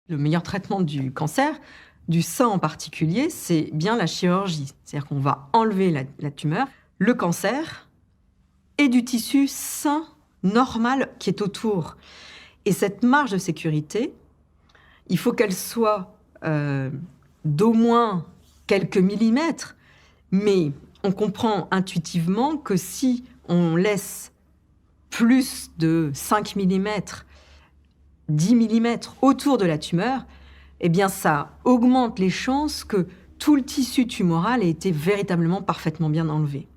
Le meilleur traitement du cancer, du sein en particulier, c'est bien la chirurgie. C'est-à-dire qu'on va enlever la tumeur, le cancer et du tissu sain, normal, qui est autour. Et cette marge de sécurité, il faut qu'elle soit d'au moins quelques millimètres, mais on comprend intuitivement que si on laisse plus de 5 millimètres, 10 millimètres autour de la tumeur, eh bien ça augmente les chances que tout le tissu tumoral ait été véritablement parfaitement bien enlevé.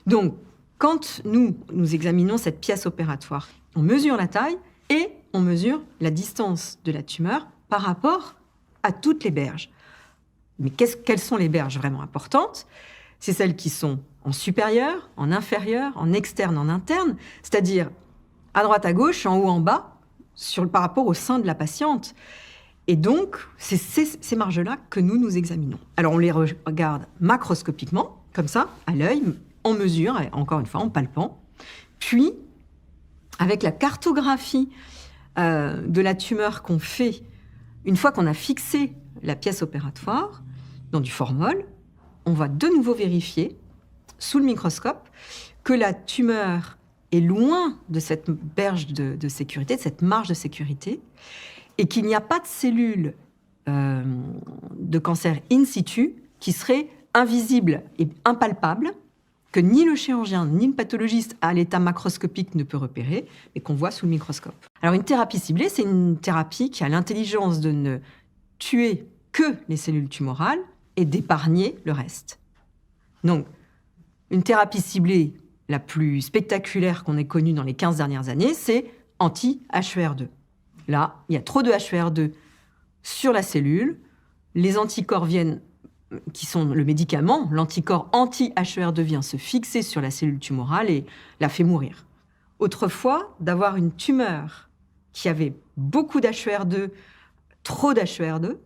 Donc, quand nous examinons cette pièce opératoire, on mesure la taille et on mesure la distance de la tumeur par rapport à toutes les berges. Mais quelles sont les berges vraiment importantes ? C'est celles qui sont en supérieur, en inférieur, en externe, en interne, c'est-à-dire à droite, à gauche, en haut, en bas, par rapport au sein de la patiente. Et donc, c'est ces marges-là que nous examinons. Alors, on les regarde macroscopiquement, comme ça, à l'œil, en mesure, encore une fois, en palpant. Puis, avec la cartographie de la tumeur qu'on fait, une fois qu'on a fixé la pièce opératoire, dans du formol, on va de nouveau vérifier, sous le microscope, que la tumeur est loin de cette berge de sécurité, de cette marge de sécurité, et qu'il n'y a pas de cellules de cancer in situ qui seraient invisibles et impalpables, que ni le chirurgien ni le pathologiste à l'état macroscopique ne peut repérer, et qu'on voit sous le microscope. Alors une thérapie ciblée, c'est une thérapie qui a l'intelligence de ne tuer que les cellules tumorales et d'épargner le reste. Donc, une thérapie ciblée la plus spectaculaire qu'on ait connue dans les 15 dernières années, c'est anti-HER2. Là, il y a trop de HER2 sur la cellule, les anticorps viennent, qui sont le médicament, l'anticorps anti-HER2 vient se fixer sur la cellule tumorale et la fait mourir. Autrefois, d'avoir une tumeur qui avait beaucoup d'HER2, trop d'HER2,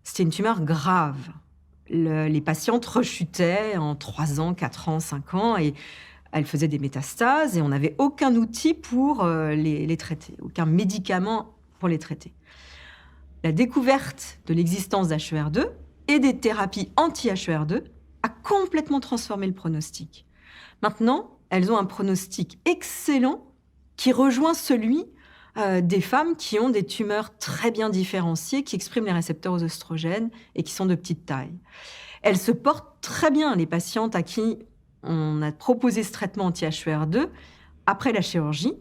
c'était une tumeur grave. Les patientes rechutaient en 3 ans, 4 ans, 5 ans, et elles faisaient des métastases, et on n'avait aucun outil pour les traiter, aucun médicament pour les traiter. La découverte de l'existence d'HER2 et des thérapies anti-HER2 a complètement transformé le pronostic. Maintenant, elles ont un pronostic excellent qui rejoint celui des femmes qui ont des tumeurs très bien différenciées, qui expriment les récepteurs aux oestrogènes et qui sont de petite taille. Elles se portent très bien, les patientes à qui on a proposé ce traitement anti-HER2 après la chirurgie.